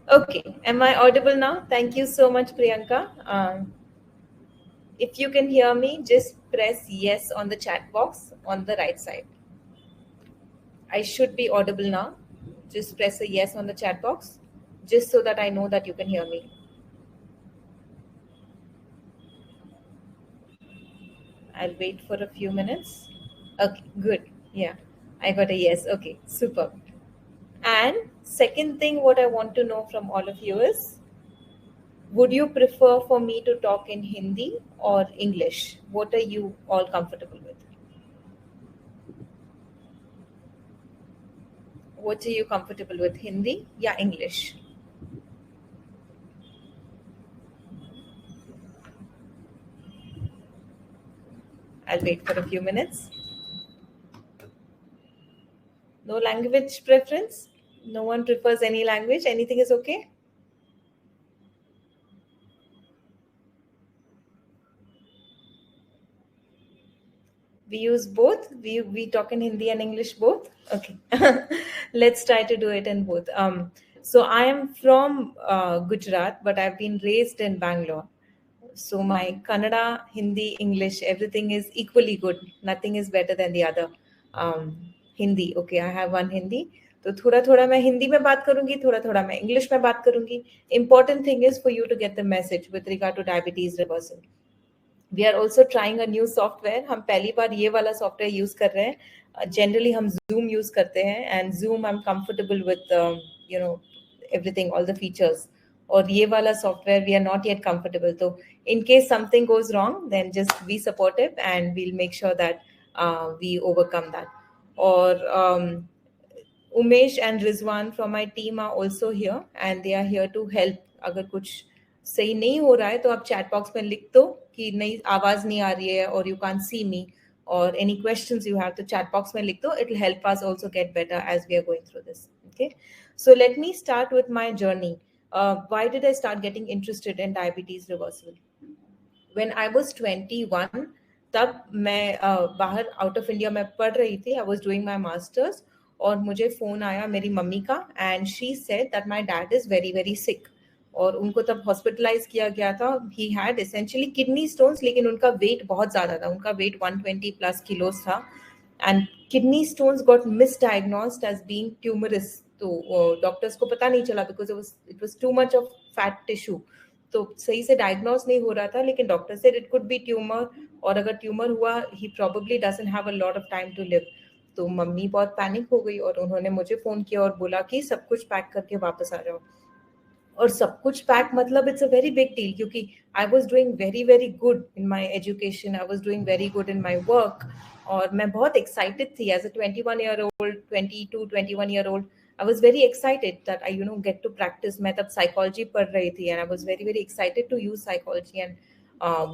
Okay, am I audible now? Thank you so much, Priyanka. If you can hear me, just press yes on the chat box on the right side. I should be audible now. Just press a yes on the chat box, just so that I know that you can hear me. I'll wait for a few minutes. Okay, good. Yeah, I got a yes. Okay, super. And second thing, what I want to know from all of you is, would you prefer for me to talk in Hindi or English? What are you all comfortable with? What are you comfortable with? Hindi? Yeah, English. I'll wait for a few minutes. No language preference? No one prefers any language? Anything is okay? We use both. We talk in Hindi and English both. Okay, let's try to do it in both. So I am from Gujarat, but I've been raised in Bangalore. So my Kannada, Hindi, English, everything is equally good. Nothing is better than the other. Hindi, okay, I have one Hindi. तो थोड़ा थोड़ा मैं हिंदी में बात करूंगी, थोड़ा थोड़ा मैं इंग्लिश में बात करूंगी. Important thing is for you to get the message with regard to diabetes reversal. We are also trying a new software. हम पहली बार ये वाला सॉफ्टवेयर यूज कर रहे हैं. जनरली हम जूम यूज करते हैं, and zoom I am comfortable with you know everything, all the features. और ये वाला software we are not yet comfortable. तो in case something goes wrong, then just be supportive and we'll make sure that we overcome that. और Umesh and Rizwan from my team are also here, and they are here to help. अगर कुछ सही नहीं हो रहा है तो आप चैट बॉक्स में लिख दो कि नहीं, आवाज नहीं आ रही है, और यू कैन सी मी, और एनी क्वेश्चंस यू हैव तो चैट बॉक्स में लिख दो. It will help us also get better as we are going through this. Okay, so let me start with my journey. Why did I start getting interested in diabetes reversal? When I was 21, तब मैं बाहर out of India में पढ़ रही थी. I was doing my masters, और मुझे phone आया मेरी मम्मी का, and she said that my dad is very very sick. और उनको तब हॉस्पिटलाइज किया गया था. He had essentially kidney stones, लेकिन उनका वेट बहुत ज़्यादा था. उनका वेट 120 प्लस किलोज था, and kidney stones got misdiagnosed as being tumorous. तो डॉक्टर्स को पता नहीं चला, because it was too much of fat tissue. तो सही से डायग्नोस नहीं हो रहा था, लेकिन doctor said it could be tumour, और अगर ट्यूमर हुआ, he probably doesn't have a lot of time to live. तो मम्मी बहुत पैनिक हो गई, और उन्होंने मुझे फ़ोन किया और बोला कि सब कुछ पैक करके वापस आ जाओ. और सब कुछ पैक मतलब it's a very big deal, क्योंकि I was doing very very good in my education, I was doing very good in my work, और मैं बहुत एक्साइटेड थी as a 21 year old, 22 21 year old. I was very excited that I get to practise. मैं तब psychology पढ़ रही थी, and I was very very excited to use psychology and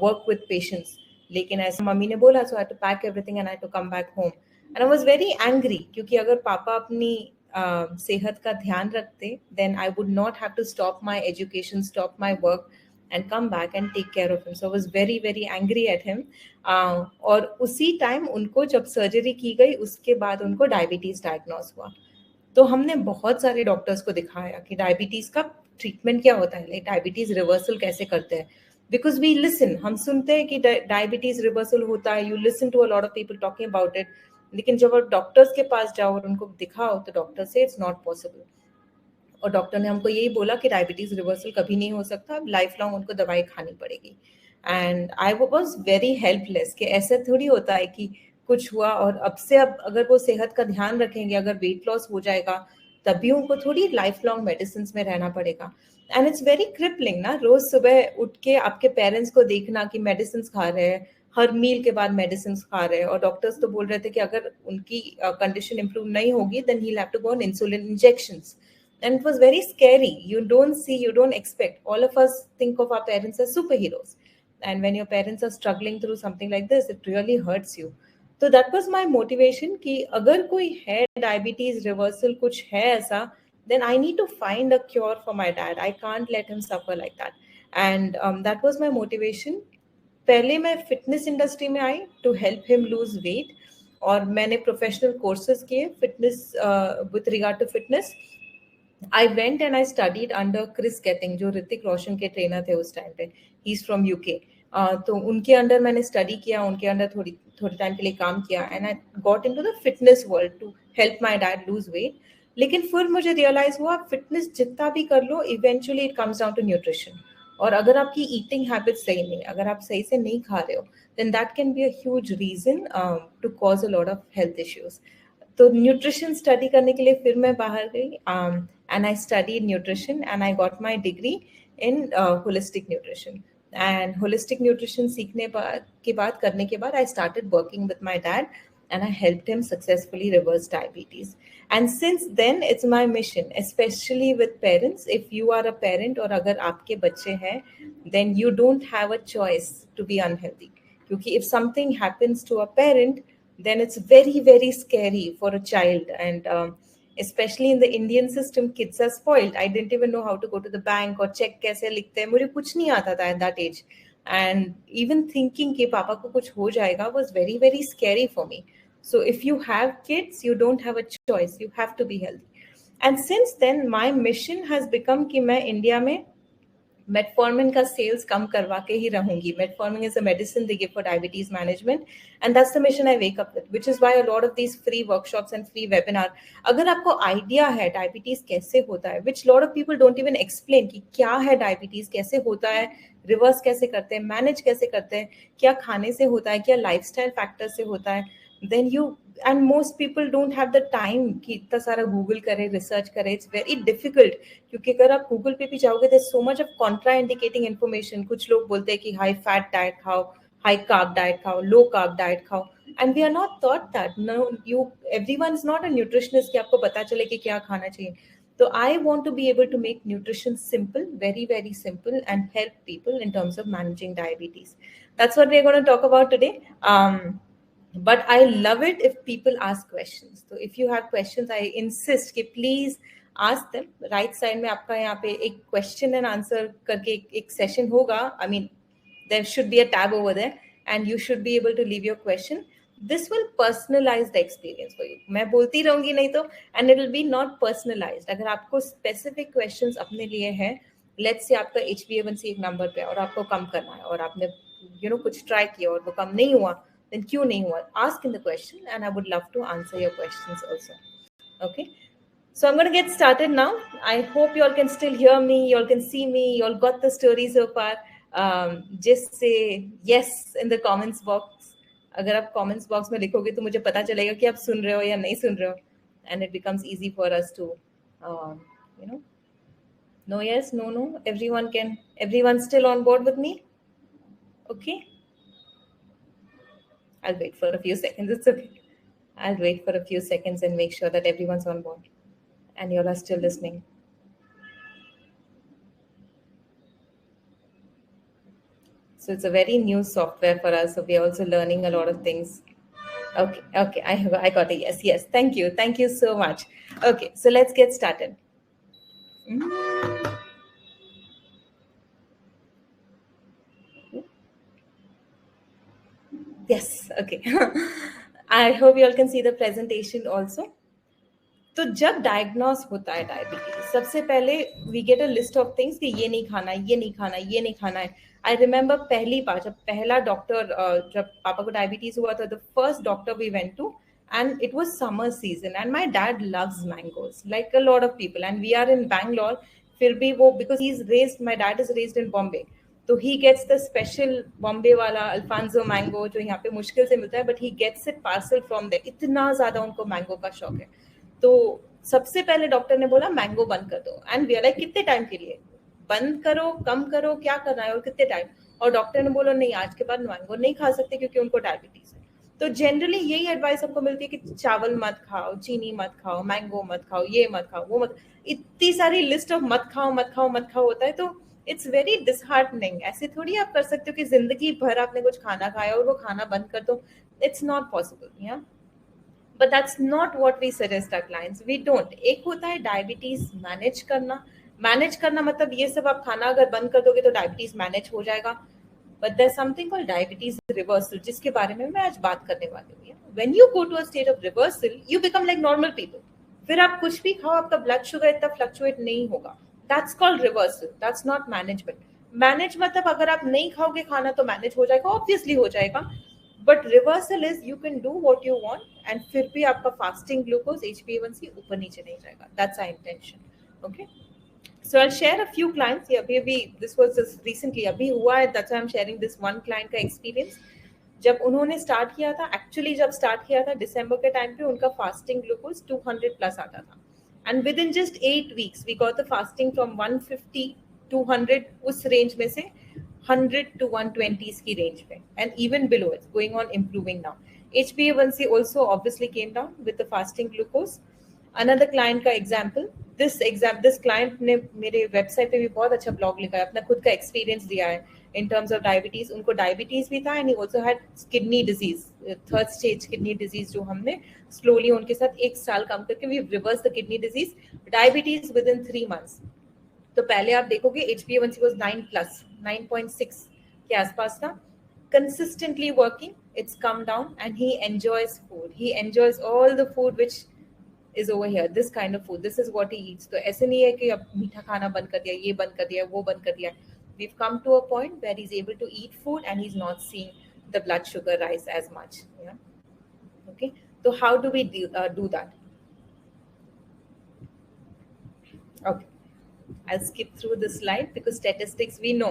work with patients. लेकिन ऐसा मम्मी ने बोला, so I to pack everything and I to come back home. And I was very angry, क्योंकि अगर पापा अपनी सेहत का ध्यान रखते, then I would not have to stop my education, stop my work, and come back and take care of him. So I was very very angry at him. और उसी टाइम उनको जब सर्जरी की गई, उसके बाद उनको डायबिटीज डायग्नोस हुआ. तो हमने बहुत सारे डॉक्टर्स को दिखाया कि डायबिटीज का ट्रीटमेंट क्या होता है, डायबिटीज रिवर्सल कैसे करते हैं. बिकॉज वी लिसन, हम सुनते हैं कि डायबिटीज रिवर्सल होता है, you listen to a lot of people talking about it. लेकिन जब आप डॉक्टर्स के पास जाओ और उनको दिखाओ, तो डॉक्टर से इट्स नॉट पॉसिबल. और डॉक्टर ने हमको यही बोला कि डायबिटीज रिवर्सल कभी नहीं हो सकता, लाइफ लॉन्ग उनको दवाई खानी पड़ेगी. And I was very helpless कि ऐसा थोड़ी होता है कि कुछ हुआ और अब से अब अगर वो सेहत का ध्यान रखेंगे, अगर वेट लॉस हो जाएगा, तभी उनको थोड़ी लाइफ लॉन्ग मेडिसिन में रहना पड़ेगा. एंड इट्स वेरी क्रिपलिंग ना, रोज सुबह उठ के आपके पेरेंट्स को देखना कि मेडिसिन खा रहे हैं, हर मील के बाद मेडिसिन खा रहे हैं, और डॉक्टर्स तो बोल रहे थे कि अगर उनकी कंडीशन इंप्रूव नहीं होगी, then he have to go on insulin injections. And it was very scary. You don't see, you don't expect. All of us think of our parents as superheroes, and when your parents are struggling through something like this, it really hurts you. So that was my motivation कि अगर कोई है diabetes reversal, कुछ है ऐसा, then I need to find a cure for my dad. I can't let him suffer like that. And that was my motivation. पहले मैं fitness industry में I to help him lose weight, और मैंने professional courses किए fitness, with regard to fitness. I went and I studied under Chris Getting, जो ऋतिक रोशन के trainer थे उस टाइम पे. He is from UK. तो उनके अंडर मैंने स्टडी किया, उनके अंडर थोड़ी थोड़ी टाइम के लिए काम किया, and I got into the fitness world to help my dad lose weight. लेकिन फिर मुझे रियलाइज हुआ फिटनेस जितना भी कर लो eventually it comes down to nutrition. और अगर आपकी ईटिंग हैबिट सही नहीं, अगर आप सही से नहीं खा रहे हो, then that can be a huge reason to cause a lot of health issues. तो न्यूट्रिशन स्टडी करने के लिए फिर मैं बाहर गई, and I study nutrition and I got my degree in holistic nutrition. And holistic nutrition सीखने के बाद करने के बाद I started working with my dad and I helped him successfully reverse diabetes. And since then, it's my mission, especially with parents. If you are a parent और अगर आपके बच्चे हैं, then you don't have a choice to be unhealthy. क्योंकि if something happens to a parent, then it's very, very scary for a child. And especially in the Indian system, kids are spoiled. I didn't even know how to go to the bank or check कैसे लिखते हैं. मुझे कुछ नहीं आता था at that age. And even thinking कि पापा को कुछ हो जाएगा was very, very scary for me. So if you have kids, you don't have a choice. You have to be healthy. And since then, my mission has become कि मैं India में metformin का sales कम करवा के ही रहूंगी. Metformin is a medicine they give for diabetes management, and that's the mission I wake up with, which is why a lot of these free workshops and free webinar. अगर आपको idea है diabetes कैसे होता है, which lot of people don't even explain कि क्या है diabetes, कैसे होता है, रिवर्स कैसे करते हैं, मैनेज कैसे करते हैं, क्या खाने से होता है, क्या लाइफस्टाइल फैक्टर से होता है, then you, and most people don't have the time कि इतना सारा गूगल करे, रिसर्च करे. इट्स वेरी डिफिकल्ट, क्योंकि अगर आप गूगल पे भी जाओगे there so much of contra indicating information. कुछ लोग बोलते हैं कि हाई फैट डाइट खाओ, हाई कार्ब डाइट खाओ, लो कार्ब डाइट खाओ, and we are not thought that. No, you, everyone is not a nutritionist कि आपको पता चले कि क्या खाना चाहिए. So I want to be able to make nutrition simple, very, very simple, and help people in terms of managing diabetes. That's what we're going to talk about today. But I love it if people ask questions. So if you have questions, I insist कि please ask them. Right side में आपका यहाँ पे एक question and answer करके एक session होगा. I mean, there should be a tab over there, and you should be able to leave your question. This will personalize the experience for you. मैं बोलती रहूंगी नहीं तो, and it will be not personalized. अगर आपको specific questions अपने लिए हैं, let's say आपका HbA1c एक नंबर पे है और आपको कम करना है और आपने कुछ ट्राई किया और वो कम नहीं हुआ, then क्यों नहीं हुआ? Ask in the question, and I would love to answer your questions also. Okay. So I'm going to get started now. I hope you all can still hear me, you all can see me, you all got the story so far. Just say yes in the comments box. अगर आप comments box में लिखोगे तो मुझे पता चलेगा कि आप सुन रहे हो या नहीं सुन रहे हो, and it becomes easy for us to no yes, no, everyone still on board with me? Okay. I'll wait for a few seconds. It's okay. I'll wait for a few seconds and make sure that everyone's on board and you all are still listening. So it's a very new software for us. So we're also learning a lot of things. Okay. I got a yes. Thank you so much. Okay, so let's get started. Yes, okay. I hope you all can see the presentation also. तो जब diagnose होता है diabetes, सबसे पहले we get a list of things कि ये नहीं खाना है, ये नहीं खाना है, ये नहीं खाना है. आई रिमेम्बर पहली बार जब पहला डॉक्टर, जब पापा को डायबिटीज हुआ था, the first doctor we went to, and it was summer season, and my dad loves mangoes like a lot of people, and we are in Bangalore. फिर भी वो, because my dad is raised in Bombay, तो he gets the special Bombay वाला Alphonso mango जो यहाँ पे मुश्किल से मिलता है, but he gets it parcel from there. इतना ज्यादा उनको मैंगो का शौक है. तो सबसे पहले डॉक्टर ने बोला मैंगो बंद कर दो, एंड वी आर लाइक कितने टाइम के लिए बंद करो, कम करो, क्या करना है और कितने टाइम. और डॉक्टर ने बोला नहीं, आज के बाद मैंगो नहीं खा सकते क्योंकि उनको डायबिटीज है. तो जनरली यही एडवाइस हमको मिलती है कि चावल मत खाओ, चीनी मत खाओ, मैंगो मत खाओ, ये मत खाओ, वो मत. इतनी सारी लिस्ट ऑफ मत खाओ होता है. तो इट्स वेरी डिसहार्टनिंग. ऐसे थोड़ी आप कर सकते हो कि जिंदगी भर आपने कुछ खाना खाया और वो खाना बंद कर दो. It's not possible. या but that's not what we suggest our clients. We don't. एक होता है डायबिटीज मैनेज करना मतलब ये सब आप खाना अगर बंद कर दोगे तो डायबिटीज मैनेज हो जाएगा. But there's something called diabetes reversal, जिसके बारे में मैं आज बात करने वाली हूँ. When you go to a state of reversal, you become like normal people. फिर आप कुछ भी खाओ, आपका ब्लड शुगर इतना फ्लक्चुएट नहीं होगा. That's called reversal, that's not management. Manage मतलब अगर आप नहीं खाओगे खाना तो मैनेज हो जाएगा, ऑब्वियसली हो जाएगा. But reversal is you can do what you want and फिर भी आपका फास्टिंग ग्लूकोज HbA1c ऊपर नीचे नहीं जाएगा. That's our intention. Okay, so I'll share a few clients. Yeah, अभी this was just recently अभी हुआ है. That's why I'm sharing this one client का experience. जब उन्होंने स्टार्ट किया था, एक्चुअली जब स्टार्ट किया था दिसंबर के टाइम पे, उनका फास्टिंग ग्लूकोज 200 प्लस आता था. And within just 8 weeks we got the fasting from 150 200 उस रेंज में से 100 to 120 की रेंज पे, and even below it's going on improving now. HbA1c also obviously came down with the fasting glucose. Another client का example, this client ने मेरे website पे भी बहुत अच्छा ब्लॉग लिखा है, अपना खुद का एक्सपीरियंस दिया है इन टर्म्स ऑफ डायबिटीज. उनको डायबिटीज भी था and he also had kidney disease, third stage kidney disease, जो हमने स्लोली उनके साथ 1 साल काम करके we reverse the kidney disease, diabetes within 3 months. तो पहले आप देखोगे HbA1c was 9 plus 9.6 के आसपास था. Consistently working, it's come down and he enjoys food. He enjoys all the food which is over here, this kind of food, this is what he eats. तो ऐसे नहीं है कि अब मीठा खाना बंद कर दिया, ये बंद कर दिया, वो बंद कर दिया. We've come to a point where he's able to eat food and he's not seeing the blood sugar rise as much. Yeah. Okay. So how do we do that? Okay. I'll skip through this slide because statistics, we know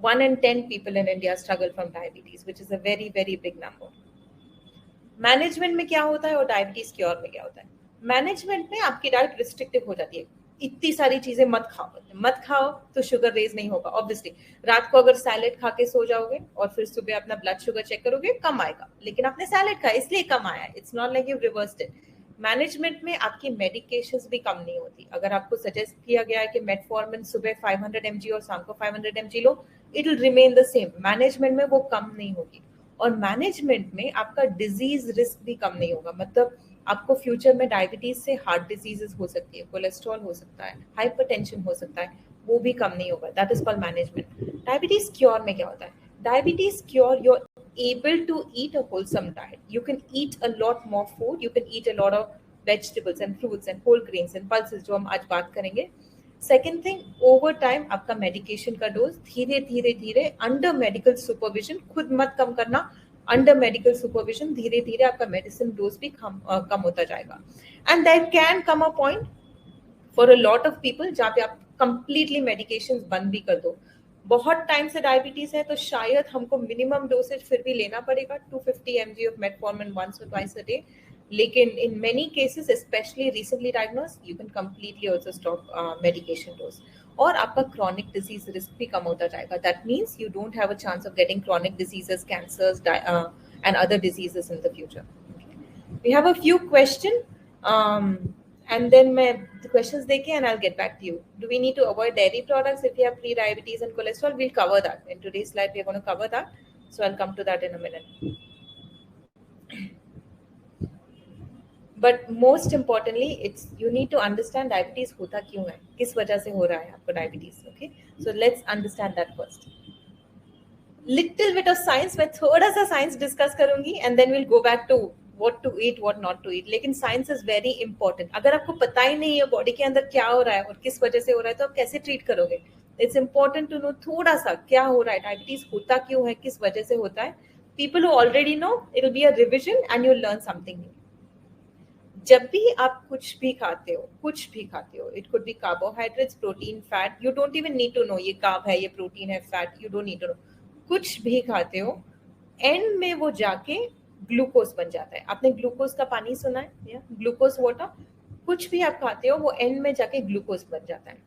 1 in 10 people in India struggle from diabetes, which is a very, very big number. Management में क्या होता है और diabetes cure में क्या होता है? Management में आपकी डाइट रिस्ट्रिक्टिव हो जाती है. इतनी सारी चीजें मत खाओ तो शुगर रेज नहीं होगा. ऑब्वियसली रात को अगर सैलेड खा के सो जाओगे और फिर सुबह अपना ब्लड शुगर चेक करोगे, कम आएगा, लेकिन आपने सैलेड खाया इसलिए कम आया. It's not like you reversed it. Management में आपकी मेडिकेशंस भी कम नहीं होती. अगर आपको सजेस्ट किया गया है कि मेटफॉर्मिन सुबह 500 mg और शाम को 500 mg low, it will remain the same. Management में वो कम नहीं होगी. और मैनेजमेंट में आपका डिजीज रिस्क भी कम नहीं होगा. मतलब आपको फ्यूचर में डायबिटीज से हार्ट डिजीजेस हो सकती है, कोलेस्ट्रॉल हो सकता है, हाइपरटेंशन हो सकता है, वो भी कम नहीं होगा. That is called management. Diabetes cure में क्या होता है? Diabetes cure, you are able to eat a wholesome diet. You can eat a lot more food. You can eat a lot of vegetables and fruits and whole grains and pulses, जो हम आज बात करेंगे. Second thing, over time आपका medication का dose धीरे धीरे धीरे अंडर मेडिकल सुपरविजन, खुद मत कम करना, अंडर मेडिकल सुपरविजन धीरे धीरे आपका मेडिसिन डोज भी कम होता जाएगा. And there can come a point for a lot of people जहाँ पे आप कंप्लीटली मेडिकेशन बंद भी कर दो. बहुत टाइम से डायबिटीज है तो शायद हमको मिनिमम डोसेज फिर भी लेना पड़ेगा, 250 mg of metformin once or twice a day. लेकिन in many cases, specially recently diagnosed, you can completely also stop medication dose. और आपका क्रॉनिक डिजीज रिस्क भी कम होता जाएगा. That means you don't have a chance of getting chronic diseases, cancers and other diseases in the future. We have a few question and then the questions they can, and I'll get back to you. Do we need to avoid dairy products if you have pre-diabetes and cholesterol? We'll cover that. In today's slide, we're going to cover that. So I'll come to that in a minute. But most importantly, you need to understand diabetes hota kyun hai, kis wajah se ho raha hai aapko diabetes. Okay, so let's understand that first. Little bit of science, मैं थोड़ा सा science discuss करूंगी, and then we'll go back to what to eat, what not to eat. लेकिन science is very important. अगर आपको पता ही नहीं है बॉडी के अंदर क्या हो रहा है और किस वजह से हो रहा है, तो आप कैसे ट्रीट करोगे? इट्स इंपॉर्टेंट टू नो थोड़ा सा क्या हो रहा है, डायबिटीज होता क्यों है, किस वजह से होता है. People who already know, it will be a revision and you learn something new. जब भी आप कुछ भी खाते हो, it could be carbohydrates, protein, fat, you don't even need to know ये कार्ब है, ये प्रोटीन है, fat, you don't need to know. कुछ भी खाते हो, एंड में वो जाके ग्लूकोज बन जाता है. आपने ग्लूकोज का पानी सुना है, या ग्लूकोज वाटर? कुछ भी आप खाते हो वो एंड में जाके ग्लूकोज बन जाता है.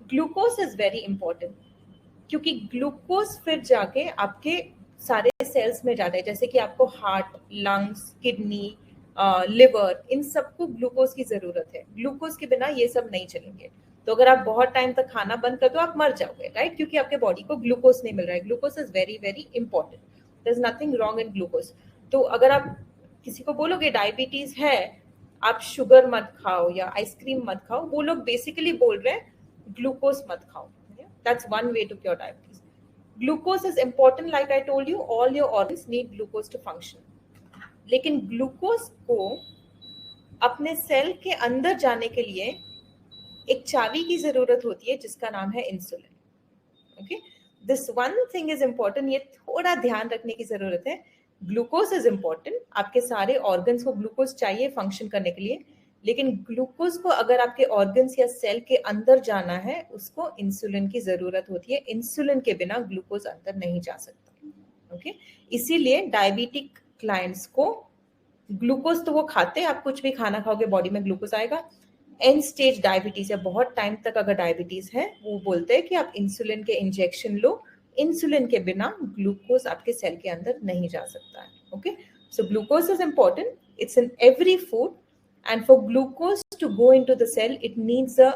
ग्लूकोज इज वेरी इंपॉर्टेंट क्योंकि ग्लूकोज फिर जाके आपके सारे सेल्स में जाता है. जैसे कि आपको हार्ट, लंग्स, किडनी, लिवर, इन सबको ग्लूकोज की जरूरत है. ग्लूकोज के बिना ये सब नहीं चलेंगे. तो अगर आप बहुत टाइम तक खाना बंद कर दो, आप मर जाओगे, राइट? क्योंकि आपके बॉडी को ग्लूकोज नहीं मिल रहा है. Glucose is very very important. There is nothing wrong in glucose. तो अगर आप किसी को बोलोगे डायबिटीज है, आप शुगर मत खाओ या आइसक्रीम मत खाओ, वो लोग बेसिकली बोल रहे हैं ग्लूकोज मत खाओ. That's one way to cure diabetes. Glucose is important, like I told you, all your organs need glucose to function. लेकिन ग्लूकोज को अपने सेल के अंदर जाने के लिए एक चाबी की जरूरत होती है जिसका नाम है insulin. Okay, this one thing is important, ये थोड़ा ध्यान रखने की जरूरत है। ग्लूकोज इज इंपॉर्टेंट, आपके सारे ऑर्गन्स को ग्लूकोज चाहिए फंक्शन करने के लिए, लेकिन ग्लूकोज को अगर आपके ऑर्गन्स या सेल के अंदर जाना है उसको इंसुलिन की जरूरत होती है। इंसुलिन के बिना ग्लूकोज अंदर नहीं जा सकता। ओके, इसीलिए डायबिटिक क्लाइंट्स को ग्लूकोज तो वो खाते हैं, आप कुछ भी खाना खाओगे बॉडी में ग्लूकोज आएगा। एंड स्टेज डायबिटीज या बहुत टाइम तक अगर डायबिटीज है वो बोलते हैं कि आप इंसुलिन के इंजेक्शन लो, इंसुलिन के बिना ग्लूकोज आपके सेल के अंदर नहीं जा सकता है। Okay, so glucose is important, it's in every food, and for glucose to go into the cell it needs a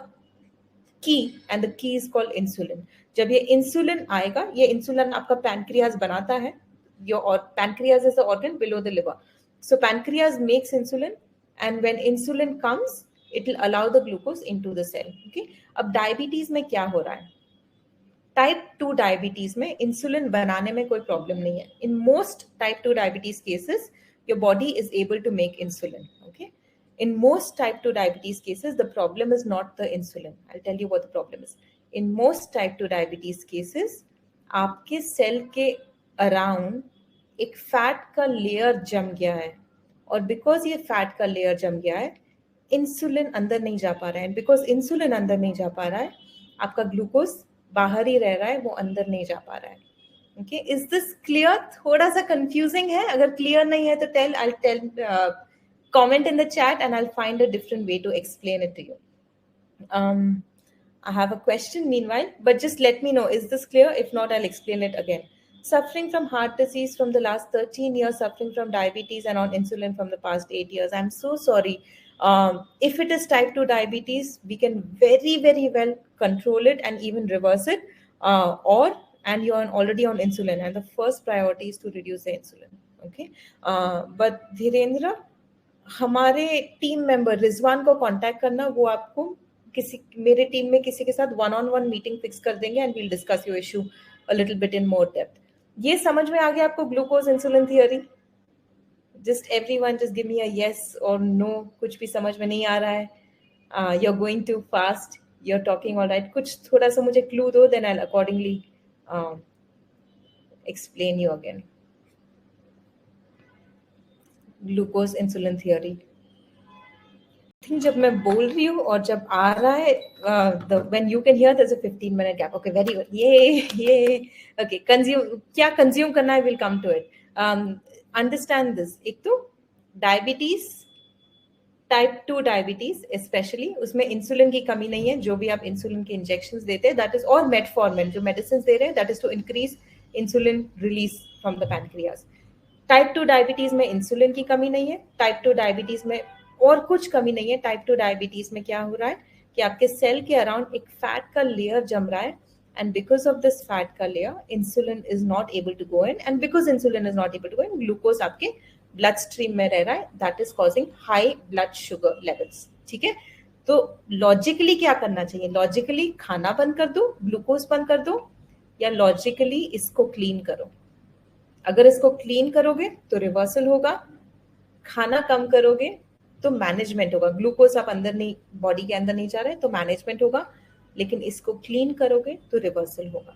key, and the key is called insulin. जब ये इंसुलिन आएगा, ये इंसुलिन आपका पैनक्रियाज बनाता है, your pancreas is the organ below the liver, so pancreas makes insulin, and when insulin comes it will allow the glucose into the cell. Okay, अब diabetes में क्या हो रहा है, टाइप 2 डायबिटीज में इंसुलिन बनाने में कोई प्रॉब्लम नहीं है। In most type 2 diabetes cases your body is able to make insulin. Okay, in most type 2 diabetes cases the problem is not the insulin. I'll tell you what the problem is. In most type 2 diabetes cases आपके cell के around एक fat का layer जम गया है, और because ये fat का लेयर जम गया है इंसुलिन अंदर नहीं जा पा रहा है। बिकॉज इंसुलिन अंदर नहीं जा पा रहा है आपका ग्लूकोज बाहर ही रह रहा है, वो अंदर नहीं जा पा रहा है। Okay, is this clear? थोड़ा सा कंफ्यूजिंग है, अगर क्लियर नहीं है तो I'll tell comment in the chat and I'll find a different way to explain it to you. I have a question meanwhile, but just let me know, is this clear? If not, I'll explain it again. Suffering from heart disease from the last 13 years, suffering from diabetes and on insulin from the past 8 years. I'm so sorry. If it is type 2 diabetes, we can very, very well control it and even reverse it. And you're already on insulin, and the first priority is to reduce the insulin. Okay. But Dhirendra, हमारे team member Rizwan को contact करना, वो आपको मेरे team में किसी के साथ 1-on-1 मीटिंग फिक्स कर देंगे and we'll discuss your issue a little bit in more depth. ये समझ में आ गया आपको glucose insulin theory? Just everyone just give me a yes और नो, कुछ भी समझ में नहीं आ रहा है, you are going too fast, you are talking alright, कुछ थोड़ा सा मुझे क्लू दो, then I will accordingly explain you again. Glucose insulin theory think जब मैं बोल रही हूँ और जब आ रहा है, when you can hear there is a 15 minute gap. Okay, very good, ये ओके, कंज्यूम, क्या कंज्यूम करना है, will come to it. Understand this, एक तो डायबिटीज, टाइप 2 डायबिटीज स्पेशली, उसमें इंसुलिन की कमी नहीं है। जो भी आप इंसुलिन के इंजेक्शंस देते हैं दैट इज, और मेटफॉर्मिन जो मेडिसिन दे रहे हैं, that is to increase insulin release from the pancreas. Type 2 diabetes में इंसुलिन की कमी नहीं है, टाइप 2 डायबिटीज में और कुछ कमी नहीं है। टाइप 2 डायबिटीज में क्या हो रहा है कि आपके सेल के अराउंड एक फैट का लेयर जम रहा है, and because of this fat का layer insulin is not able to go in, and because insulin is not able to go in, glucose आपके ब्लड स्ट्रीम में रह रहा है, that is causing high blood sugar levels. ठीक है, तो logically क्या करना चाहिए? लॉजिकली खाना बंद कर दो, ग्लूकोज बंद कर दो, या लॉजिकली इसको क्लीन करो। अगर इसको क्लीन करोगे तो रिवर्सल होगा, खाना कम करोगे तो मैनेजमेंट होगा। ग्लूकोज आप अंदर नहीं, बॉडी के अंदर नहीं जा रहे तो मैनेजमेंट होगा, लेकिन इसको क्लीन करोगे तो रिवर्सल होगा।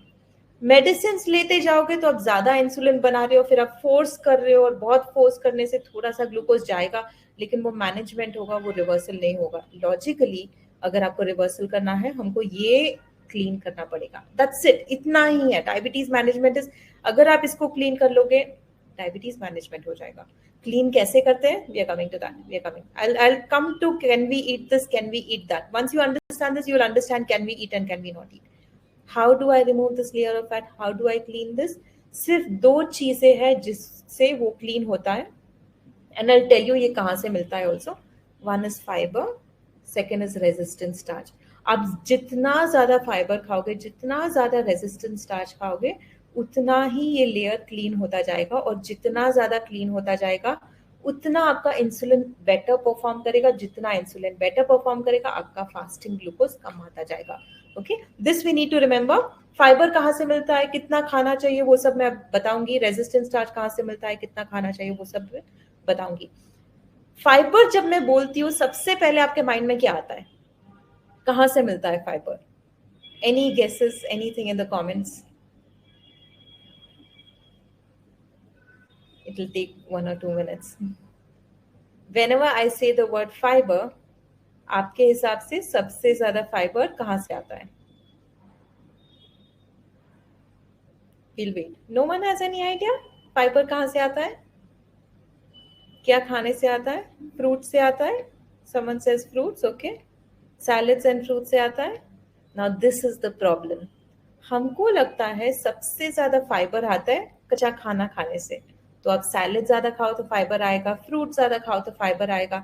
मेडिसिन लेते जाओगे तो आप ज्यादा इंसुलिन बना रहे हो, फिर आप फोर्स कर रहे हो, और बहुत फोर्स करने से थोड़ा सा ग्लूकोज जाएगा, लेकिन वो मैनेजमेंट होगा, वो रिवर्सल नहीं होगा। लॉजिकली अगर आपको रिवर्सल करना है, हमको ये क्लीन करना पड़ेगा, दैट्स इट, इतना ही है। डायबिटीज मैनेजमेंट इज, अगर आप इसको क्लीन कर लोगे डायबिटीज मैनेजमेंट हो जाएगा। क्लीन कैसे करते हैं? We are coming to that, we are coming, I'll come to can we eat this, can we eat that. Once you understand this, you will understand can we eat and can we not eat. How do I remove this layer of fat? How do I clean this? सिर्फ 2 चीजें हैं जिससे वो clean होता है, and I'll tell you ये कहाँ से मिलता है also. One is fiber, second is resistant starch. आप जितना ज्यादा फाइबर खाओगे, जितना ज्यादा रेजिस्टेंट स्टार्च खाओगे, उतना ही ये लेयर क्लीन होता जाएगा, और जितना ज्यादा क्लीन होता जाएगा उतना आपका इंसुलिन बेटर परफॉर्म करेगा। जितना इंसुलिन बेटर परफॉर्म करेगा, आपका फास्टिंग ग्लूकोज कम आता जाएगा। Okay, this we need to remember. Fibre कहाँ से मिलता है, कितना खाना चाहिए, वो सब मैं बताऊंगी। रेजिस्टेंट स्टार्च कहाँ से मिलता है, कितना खाना चाहिए, वो सब बताऊंगी। फाइबर जब मैं बोलती हूँ सबसे पहले आपके माइंड में क्या आता है? कहाँ से मिलता है fibre? Any guesses, anything in the comments? It will take 1 or 2 minutes. Whenever I say the word fiber, आपके हिसाब से सबसे ज्यादा फाइबर कहाँ से आता है? We'll wait. No one has any idea? Fibre कहाँ से आता है? क्या खाने से आता है? फ्रूट से आता है? Someone says fruits, okay. Salads and fruits से आता है? Now this is the problem. हमको लगता है सबसे ज्यादा फाइबर आता है कच्चा खाना खाने से। तो आप सैलेड ज्यादा खाओ तो फाइबर आएगा, फ्रूट ज्यादा खाओ तो फाइबर आएगा।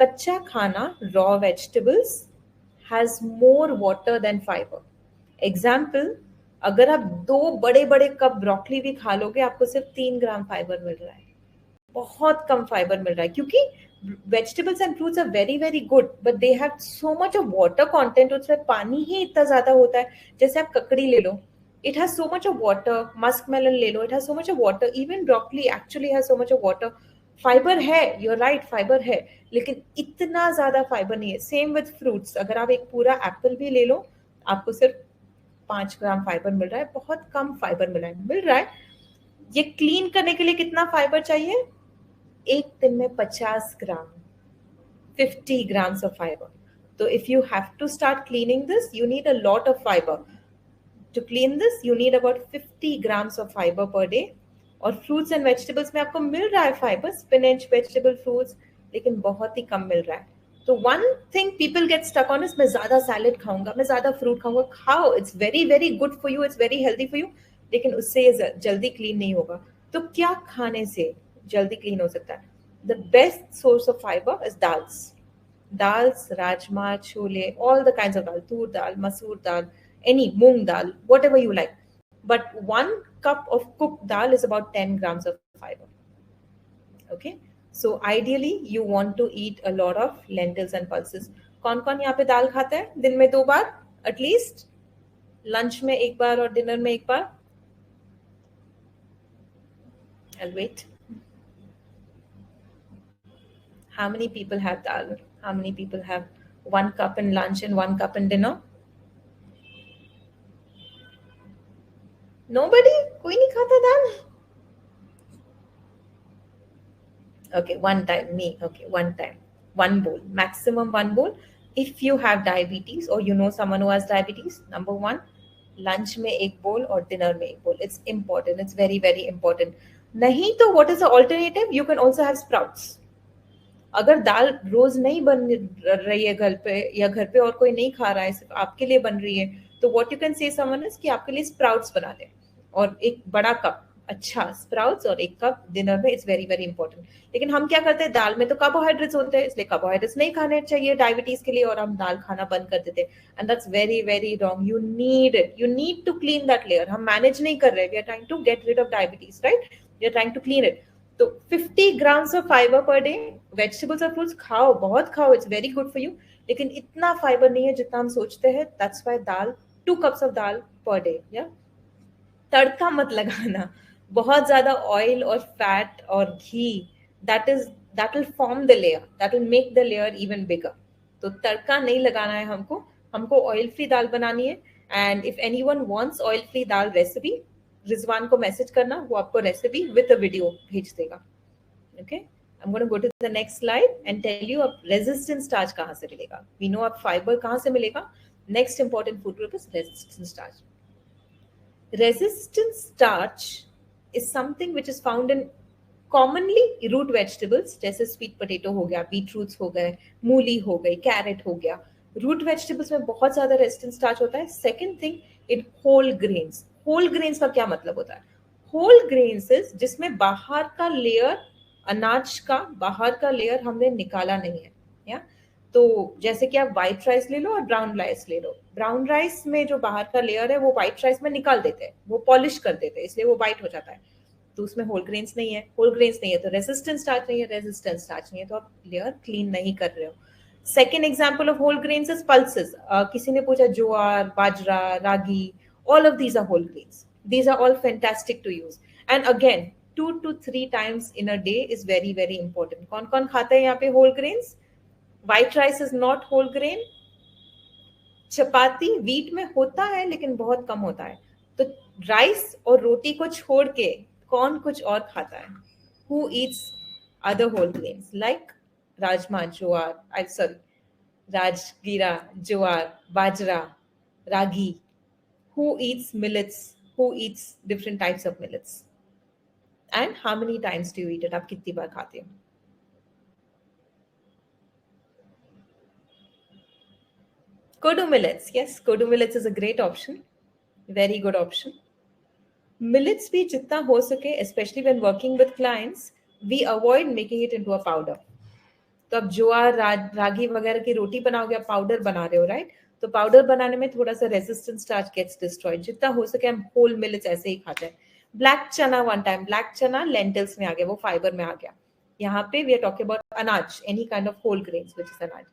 कच्चा खाना, raw vegetables, has more water than fibre. Example, अगर आप 2 बड़े बड़े कप ब्रोकली भी खा लोगे, आपको सिर्फ 3 ग्राम फाइबर मिल रहा है। बहुत कम फाइबर मिल रहा है, क्योंकि vegetables and fruits are very very good, but they have so much of water content, उसमें पानी ही इतना ज्यादा होता है। जैसे आप ककड़ी ले लो, it has so much of water. Musk melon ले लो, it has so much of water. Even broccoli actually has so much of water. Fibre है, यू आर राइट, फाइबर है, लेकिन इतना ज्यादा फाइबर नहीं है। सेम विद फ्रूट्स, अगर आप एक पूरा एप्पल भी ले लो, आपको सिर्फ 5 ग्राम फाइबर मिल रहा है। बहुत कम फाइबर मिल रहा है। ये क्लीन करने के लिए कितना फाइबर चाहिए? एक दिन में 50 ग्राम, 50 grams of fiber. So if you have to start cleaning this, you need a lot of fiber. To clean this, you need about 50 grams of fiber per day. और fruits and vegetables में आपको मिल रहा है fibre, spinach, vegetable, fruits, लेकिन बहुत ही कम मिल रहा है। तो one thing people get stuck on is मैं ज्यादा सैलेड खाऊंगा, मैं ज्यादा फ्रूट खाऊंगा। खाओ, it's very very good for you, it's very healthy for you, लेकिन उससे ये जल्दी क्लीन नहीं होगा। तो क्या खाने से जल्दी क्लीन हो सकता है? The best source of fiber is dals, rajma, chole, all the kinds of dal, tur dal, masoor dal, any moong dal, whatever you like. But 1 cup of cooked dal is about 10 grams of fiber. Okay, so ideally you want to eat a lot of lentils and pulses. कौन कौन यहाँ पे दाल खाता है दिन में 2 बार at least? Lunch में 1 बार और डिनर में 1 बार? I'll wait. How many people have dal? How many people have 1 cup in lunch and 1 cup in dinner? Nobody? कोई नहीं खाता दाल? Okay, one time, me. Okay, one time. One bowl, maximum one bowl. If you have diabetes or you know someone who has diabetes, number one, lunch में एक bowl और dinner में एक bowl. It's important. It's very, very important. नहीं तो what is the alternative? You can also have sprouts. अगर दाल रोज नहीं बन रही है घर पे, या घर पे और कोई नहीं खा रहा है, सिर्फ आपके लिए बन रही है, तो what you can say someone is कि आपके लिए स्प्राउट्स बना ले, और एक बड़ा कप अच्छा स्प्राउट्स और 1 कप डिनर में। It's very very important. लेकिन हम क्या करते हैं, दाल में तो कार्बोहाइड्रेट्स होते हैं, इसलिए कार्बोहाइड्रेट्स नहीं खाने चाहिए डायबिटीज के लिए, और हम दाल खाना बंद कर देते हैं। And that's very very wrong. You need it, you need to clean that layer. हम मैनेज नहीं कर रहे, we are trying to get rid of diabetes, right? We are trying to clean it. तो 50 grams of fibre per day. Vegetables और fruits खाओ, बहुत खाओ, it's very good for you, लेकिन इतना फाइबर नहीं है जितना हम सोचते हैं। That's why dal, 2 cups of dal per day. या तड़का मत लगाना, बहुत ज्यादा ऑयल और फैट और ghee, that will form the layer, that will make the layer even bigger. तो तड़का नहीं लगाना है हमको, हमको ऑयल फ्री दाल बनानी है। And if anyone wants oil free dal recipe, Rizwan को मैसेज करना, वो आपको रेसिपी विद अ वीडियो भेज देगा। Okay, I am going to go to the next slide and tell you अब रेजिस्टेंस स्टार्च कहाँ से मिलेगा। वी नो अब फाइबर कहाँ से मिलेगा। Next important food group is resistance starch. Resistant starch is something which is found in commonly root vegetables, जैसे sweet potato हो गया, बीट रूट्स हो गए, मूली हो गई, कैरेट हो गया। रूट वेजिटेबल्स में बहुत ज्यादा रेजिस्टेंट स्टार्च होता है। Second thing, in whole grains. Whole grains का क्या मतलब होता है? होल ग्रेन्स इज जिसमें बाहर का लेयर, अनाज का बाहर का लेयर हमने निकाला नहीं है। या तो जैसे कि आप व्हाइट राइस ले लो और ब्राउन राइस ले लो। ब्राउन राइस में जो बाहर का लेयर है वो व्हाइट राइस में निकाल देते हैं, वो पॉलिश कर देते हैं, इसलिए वो व्हाइट हो जाता है। तो उसमें होल ग्रेन्स नहीं है। होल ग्रेन्स नहीं है तो रेजिस्टेंट स्टार्च नहीं है, रेजिस्टेंट स्टार्च नहीं है तो आप लेयर क्लीन नहीं कर रहे हो। Second example of whole grains is pulses. किसी ने पूछा ज्वार, बाजरा, रागी, all of these are whole grains. These are all fantastic to use. And again, 2 to 3 times in a day is very very important. कौन कौन खाता है यहाँ पे whole grains? White rice is not whole grain. Chapati wheat में होता है लेकिन बहुत कम होता है. तो राइस और रोटी को छोड़ के कौन कुछ और खाता है? Who eats other whole grains like rajma, jowar, rajgira, jowar, bajra, ragi? Who eats millets? Who eats different types of millets? And how many times do you eat it? आप कितनी बार खाते हो? Kodu millets. Yes, Kodu millets is a great option. Very good option. Millets भी जितना हो सके, especially when working with clients, we avoid making it into a powder. तो अब ज्वार रागी वगैरह की रोटी बनाओगे, आप पाउडर बना रहे हो, राइट? तो पाउडर बनाने में थोड़ा सा रेजिस्टेंस स्टार्च गेट्स डिस्ट्रॉयड. जितना हो सके हम होल मिलेट्स ऐसे ही खाते हैं. ब्लैक चना वन टाइम, ब्लैक चना लेंटिल्स में आ गया, वो फाइबर में आ गया. यहाँ पे we are talking about anaj, any kind of whole grains which is anaj.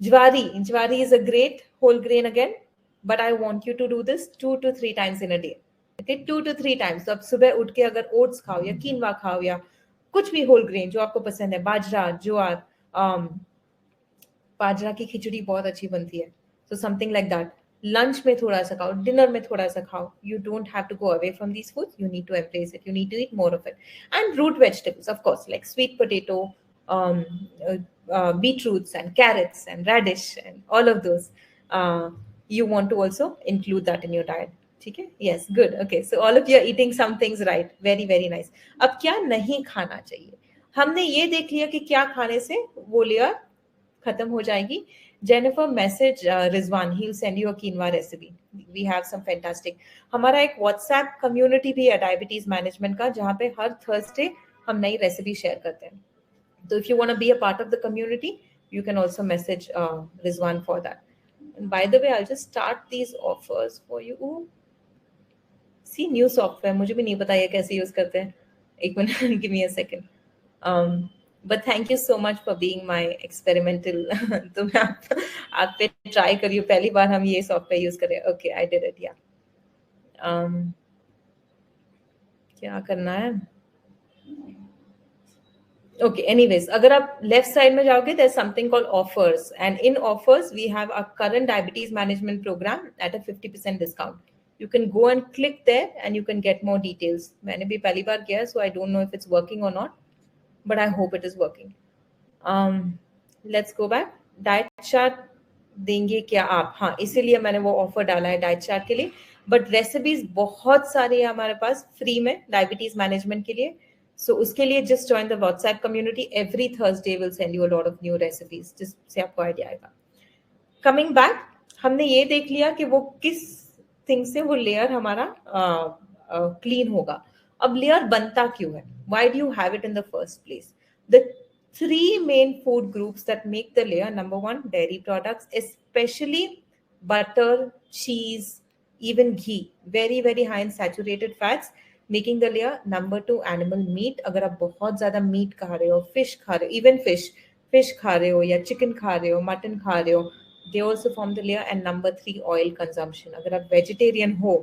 Jowari is a great whole grain again, but I want you to do this 2 to 3 times in a day. Okay, 2 to 3 times. तो अब सुबह उठ के अगर oats खाओ या कीनवा खाओ या कुछ भी होल ग्रेन जो आपको पसंद है, बाजरा, ज्वार, बाजरा की खिचड़ी बहुत अच्छी बनती है, so something like that. Lunch में थोड़ा सा खाओ, डिनर में थोड़ा सा खाओ. You don't have to go away from these foods. You need to embrace it. You need to eat more of it. And root vegetables, of course, like sweet potato, beetroots and carrots and radish and all of those. You want to also include that in your diet. ठीक है? Yes, good. Okay, so all of you are eating some things right. Very, very nice. अब क्या नहीं खाना चाहिए? हमने ये देख लिया कि क्या खाने से वो लेयर खत्म हो जाएगी. Jennifer message Rizwan, he'll send you a quinoa recipe. We have some fantastic. हमारा एक WhatsApp community भी है डायबिटीज मैनेजमेंट का, जहाँ पे हर थर्सडे हम नई रेसिपी शेयर करते हैं. So if you want to be a part of the community, you can also message Rizwan for that. And by the way, I'll just start these offers for you. Ooh. See, new software. मुझे भी नहीं पता ये कैसे use करते हैं. एक minute, give me a second. But thank you so much for being my experimental. तो मैं आप पे ट्राई करिए. पहली बार हम ये सॉफ्टवेयर यूज कर रहे हैं. Okay, I did it. Yeah. क्या करना है? Okay, anyways, अगर आप लेफ्ट साइड में जाओगे, there's something called offers, and in offers we have a current diabetes management program at a 50% discount. You can go and click there and you can get more details. मैंने भी पहली बार किया, so I don't know if it's working or not, but I hope it is working. Let's go back. Diet chart देंगे क्या आप? हाँ, इसीलिए मैंने वो ऑफर डाला है डाइट चार्ट के लिए. बट रेसिपीज बहुत सारी है हमारे पास फ्री में डायबिटीज मैनेजमेंट के लिए. So उसके लिए just join the WhatsApp community. Every Thursday will send you a lot of new recipes, जिससे आपको आइडिया आएगा. Coming back, हमने ये देख लिया कि वो किस थिंग से वो लेयर हमारा क्लीन होगा. अब लेयर बनता क्यों है? Why do you have it in the first place? The 3 main food groups that make the layer. Number 1, dairy products, especially butter, cheese, even ghee, very very high in saturated fats, making the layer. Number 2, animal meat. अगर आप बहुत ज़्यादा meet खा रहे हो, fish खा रहे हो, इवन फिश खा रहे हो या चिकन खा रहे हो, मटन खा रहे हो, they also form the layer. And number 3, oil consumption. अगर आप वेजिटेरियन हो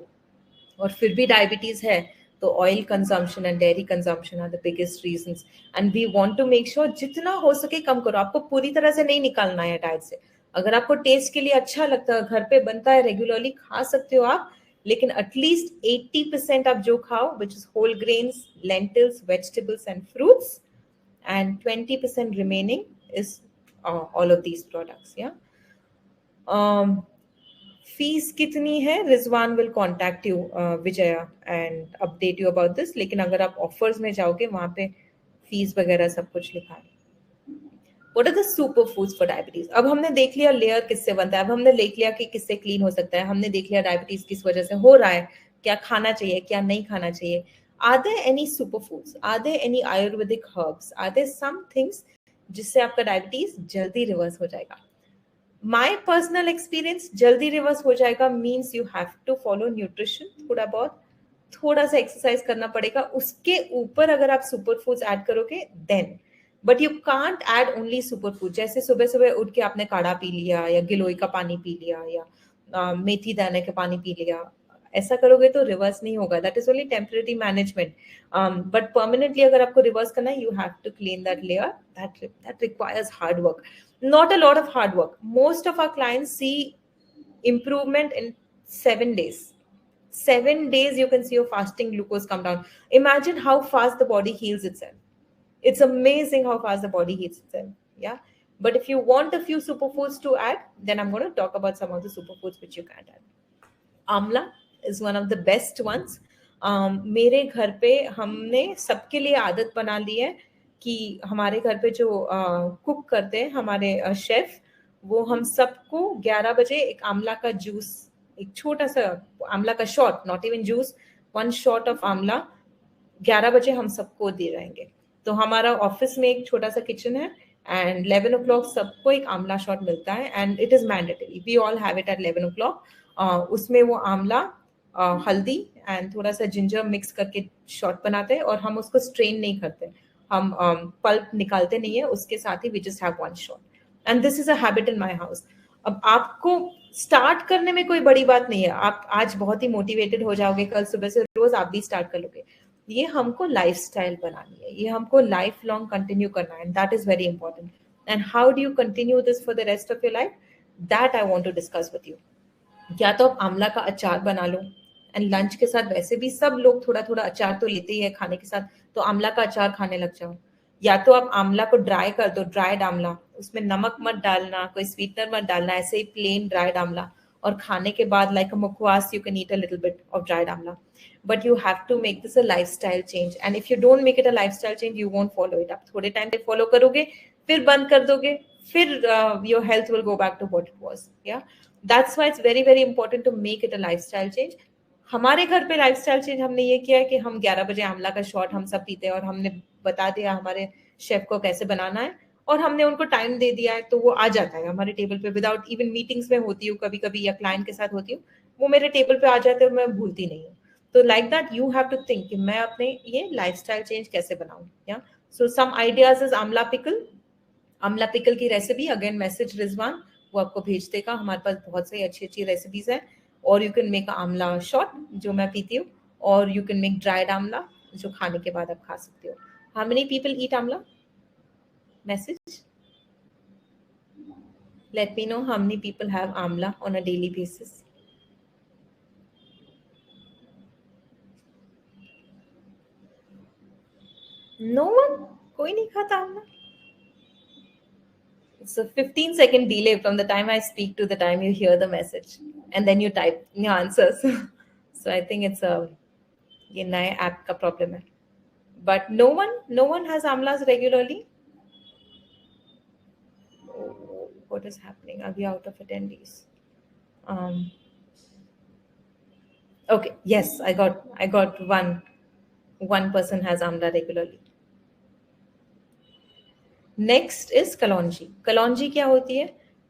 और फिर भी डायबिटीज है, तो oil consumption and dairy consumption are the biggest reasons. And we want to make sure जितना हो सके कम करो. आपको पूरी तरह से नहीं निकालना है डाइट से. अगर आपको टेस्ट के लिए अच्छा लगता है, घर पे बनता है, रेगुलरली खा सकते हो आप, लेकिन एटलीस्ट 80% आप जो खाओ, which is whole grains, lentils, vegetables and fruits, and 20% remaining is all of these products. या फीस कितनी है? Rizwan will contact you Vijaya and update you about this. लेकिन अगर आप ऑफर्स में जाओगे, वहां पे फीस वगैरह सब कुछ लिखा है. What are the superfoods for diabetes? अब हमने देख लिया लेयर किससे बनता है, अब हमने देख लिया कि किससे क्लीन हो सकता है, हमने देख लिया डायबिटीज किस वजह से हो रहा है, क्या खाना चाहिए, क्या नहीं खाना चाहिए. Are there any superfoods? Are there any Ayurvedic herbs? Are there some things जिससे आपका डायबिटीज जल्दी रिवर्स हो जाएगा? My personal experience, जल्दी रिवर्स हो जाएगा means you have to follow nutrition, थोड़ा सा एक्सरसाइज करना पड़ेगा. उसके ऊपर अगर आप सुपर फूड्स ऐड करोगे then, but you can't add only super food. जैसे सुबह सुबह उठ के आपने काढ़ा पी लिया या गिलोय का पानी पी लिया या मेथी दाने का पानी पी लिया, ऐसा करोगे तो रिवर्स नहीं होगा. That is only temporary management. But permanently अगर आपको रिवर्स करना है, you have to clean that layer. That requires hard work, not a lot of hard work. Most of our clients see improvement in 7 days. 7 days you can see your fasting glucose come down. Imagine how fast the body heals itself. It's amazing how fast the body heals itself. Yeah. But if you want a few superfoods to add, then I'm going to talk about some of the superfoods which you can add. Amla is one of the best ones. मेरे घर पे हमने सबके लिए आदत बना ली है कि हमारे घर पे जो कुक करते हैं हमारे शेफ, वो हम सबको 11 बजे एक आंवला का जूस, एक छोटा सा आंवला का shot, not even juice, 1 shot of आंवला 11 बजे हम सबको दे रहेंगे. तो हमारा ऑफिस में एक छोटा सा किचन है एंड 11 o'clock सबको एक आंवला शॉट मिलता है and it is mandatory. We all have it at 11 o'clock. उसमें वो आंवला, हल्दी एंड थोड़ा सा जिंजर मिक्स करके शॉट बनाते हैं और हम उसको स्ट्रेन नहीं करते, हम पल्प निकालते नहीं है, उसके साथ ही we just have 1 shot. And this is a habit in my house. अब आपको स्टार्ट करने में कोई बड़ी बात नहीं है, आप आज बहुत ही मोटिवेटेड हो जाओगे, कल सुबह से रोज आप भी स्टार्ट कर लोगे. ये हमको लाइफस्टाइल बनानी है, ये हमको लाइफ लॉन्ग कंटिन्यू करना है, and that is very important. And how do you continue this for the rest of your life, that I want to discuss with you. या तो आप आंवला का अचार बना लो, एंड लंच के साथ वैसे भी सब लोग थोड़ा थोड़ा अचार तो लेते ही है खाने के साथ, तो आंवला का अचार खाने लग जाओ. या तो आप आंवला को ड्राई कर दो, ड्राइड आंवला, उसमें नमक मत डालना, कोई स्वीटनर मत डालना, ऐसे ही प्लेन ड्राइड आंवला, और खाने के बाद like a mukhwas you can eat a little bit of dried amla. But you have to make this a lifestyle change, and if you don't make it a lifestyle change you won't follow it. आप थोड़े time पे follow करोगे, फिर बंद कर दोगे, फिर your health will go back to what it was. या that's why it's very very important to make it a lifestyle change. हमारे घर पे लाइफस्टाइल चेंज हमने ये किया है कि हम 11 बजे आंवला का शॉट हम सब पीते हैं, और हमने बता दिया हमारे शेफ को कैसे बनाना है, और हमने उनको टाइम दे दिया है, तो वो आ जाता है हमारे टेबल पे विदाउट इवन. मीटिंग्स में होती हूँ कभी कभी या क्लाइंट के साथ होती हूँ, वो मेरे टेबल पे आ जाते हैं, मैं भूलती नहीं हूँ. तो like that you have to think कि मैं अपने ये लाइफस्टाइल चेंज कैसे बनाऊं. या so some ideas is amla pickle. Amla pickle की रेसिपी अगेन मैसेज रिजवान, वो आपको भेज देगा. हमारे पास बहुत सारी अच्छी अच्छी रेसिपीज है. और यू कैन मेक आंवला शॉट जो मैं पीती हूँ, और यू कैन मेक ड्राइड आंवला जो खाने के बाद आप खा सकते हो. हाउ मेनी पीपल ईट आंवला? Message. Let me know how many people have amla on a daily basis. No one? कोई नहीं खाता Amla? It's a 15-second delay from the time I speak to the time you hear the message, and then you type your answers. So I think it's ये नए app का problem है. But no one has amlas regularly. Oh, what is happening? Are we out of attendees? Okay, yes, I got one person has amla regularly. Next is kalonji. Kalonji क्या होती है?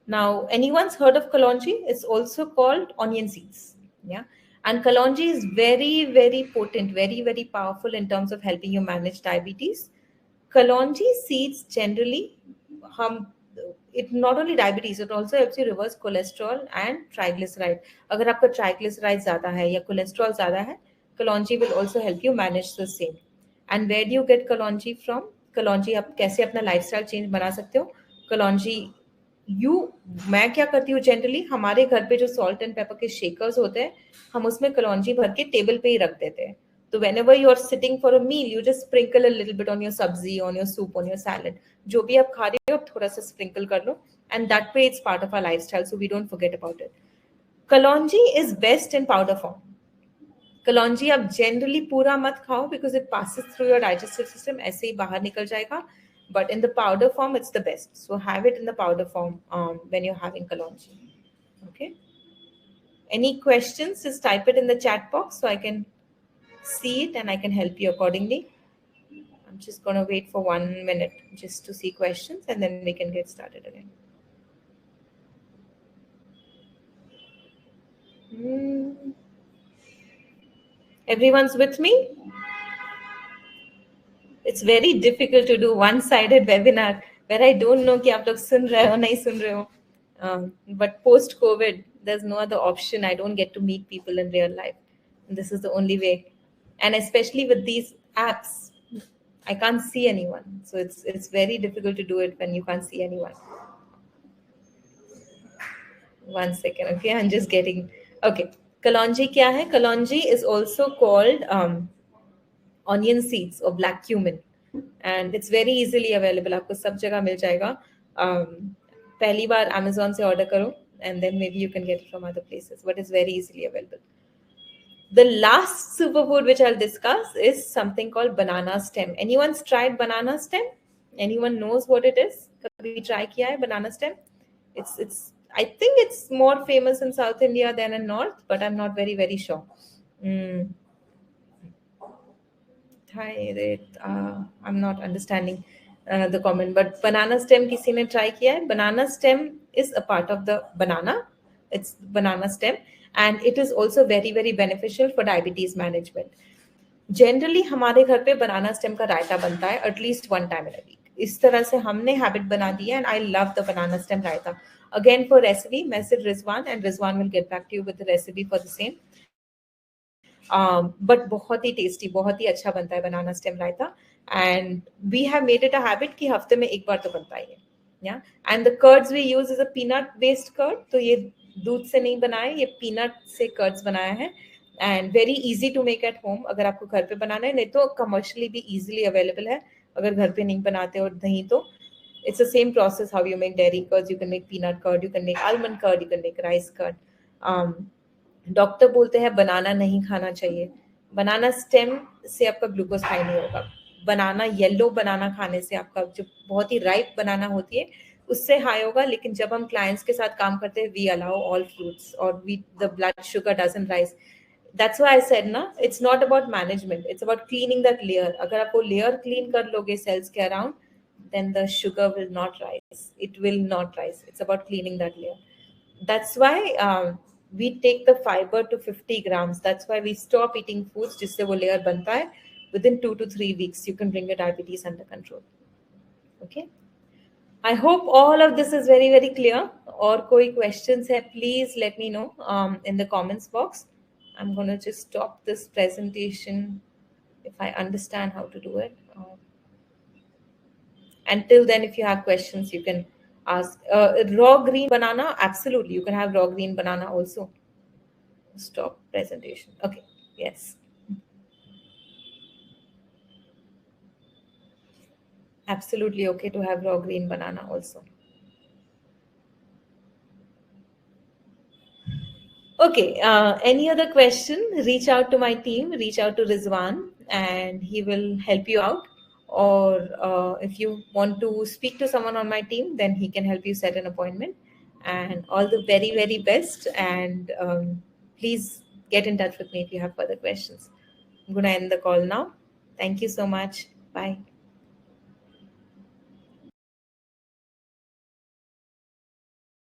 Now, anyone's heard of kalonji? It's also called onion seeds. Yeah, and kalonji is very very potent, very very powerful in terms of helping you manage diabetes. Kalonji seeds generally, it not only diabetes, it also helps you reverse cholesterol and triglyceride. अगर आपका triglyceride ज़्यादा है या cholesterol ज़्यादा है, kalonji will also help you manage the same. And where do you get kalonji from? kalonji आप कैसे अपना लाइफस्टाइल चेंज बना सकते हो? kalonji मैं क्या करती हूँ जनरली, हमारे घर पे जो सॉल्ट एंड पेपर के शेकर्स होते हैं, हम उसमें कलौंजी भर के टेबल पे ही रख देते हैं. तो whenever you are sitting for a meal, you just sprinkle a little bit on your sabzi, on your soup, on your salad. जो भी आप खा रहे हो आप थोड़ा सा sprinkle कर लो, and that way it's part of our lifestyle, so we don't forget about it. Kalonji is best in powder form. कलौंजी आप जनरली पूरा मत खाओ because it passes through your digestive system, ऐसे ही बाहर निकल जाएगा. But in the powder form, it's the best. So have it in the powder form when you're having kalonji. Okay. Any questions? Just type it in the chat box so I can see it and I can help you accordingly. I'm just going to wait for 1 minute just to see questions, and then we can get started again. Everyone's with me? It's very difficult to do one-sided webinar where I don't know कि आप लोग सुन रहे हो नहीं सुन रहे हो. But post-COVID, there's no other option. I don't get to meet people in real life. This is the only way. And especially with these apps, I can't see anyone. So it's very difficult to do it when you can't see anyone. One second, okay? I'm just getting okay. Kalonji kya hai? Kalonji is also called onion seeds or black cumin, and it's very easily available. आपको सब जगह मिल जाएगा. पहली बार Amazon से order करो, and then maybe you can get it from other places, but it's very easily available. The last superfood which I'll discuss is something called banana stem. Anyone's tried banana stem? Anyone knows what it is? कभी try किया है banana stem? It's I think it's more famous in South India than in North, but I'm not very sure. Mm. Hi, I'm not understanding the comment, but banana stem किसी ने try किया है? Banana stem is a part of the banana. It's banana stem, and it is also very beneficial for diabetes management. Generally हमारे घर पे banana stem का रायता बनता है at least one time in a week. इस तरह से हमने हैबिट बना दी है, and I love the banana stem raita. Again for recipe message Rizwan, and Rizwan will get back to you with the recipe for the same. But बहुत ही टेस्टी, बहुत ही अच्छा बनता है banana stem raita, and we have made it a habit कि हफ्ते में एक बार तो बनता ही है. या and the curds we use is a peanut based curd. तो ये दूध से नहीं बनाया, ये पीनट से कर्ड्स बनाया है, and very easy to make at home. अगर आपको घर पे बनाना है, नहीं तो कमर्शियली भी इजीली अवेलेबल है. अगर घर पे नहीं बनाते और दही, तो it's the same process how you make dairy curds. You can make peanut curd, you can make almond curd, you can make rice curd. Doctor बोलते हैं बनाना नहीं खाना चाहिए. बनाना स्टेम से आपका ग्लूकोज हाई नहीं होगा. बनाना, येलो बनाना खाने से आपका जो बहुत ही राइप बनाना होती है उससे हाई होगा. लेकिन जब हम क्लाइंट्स के साथ काम करते हैं, वी अलाउ ऑल फ्रूट्स, और we the blood sugar doesn't rise. That's why I said ना, it's not about management, it's about cleaning that layer. अगर आप वो layer clean कर लोगे cells के around, then the sugar will not rise. It will not rise. It's about cleaning that layer. That's why we take the fiber to 50 grams. That's why we stop eating foods जिससे वो layer बनता है. Within 2 to 3 weeks, you can bring your diabetes under control. Okay. I hope all of this is very clear. और कोई questions है, please let me know in the comments box. I'm going to just stop this presentation if I understand how to do it. Until then, if you have questions, you can ask. Raw green banana, absolutely. You can have raw green banana also. Stop presentation. Okay, yes. Absolutely okay to have raw green banana also. Okay, any other question? Reach out to my team, reach out to Rizwan, and he will help you out. Or if you want to speak to someone on my team, then he can help you set an appointment. And all the very best. And please get in touch with me if you have further questions. I'm going to end the call now. Thank you so much. Bye.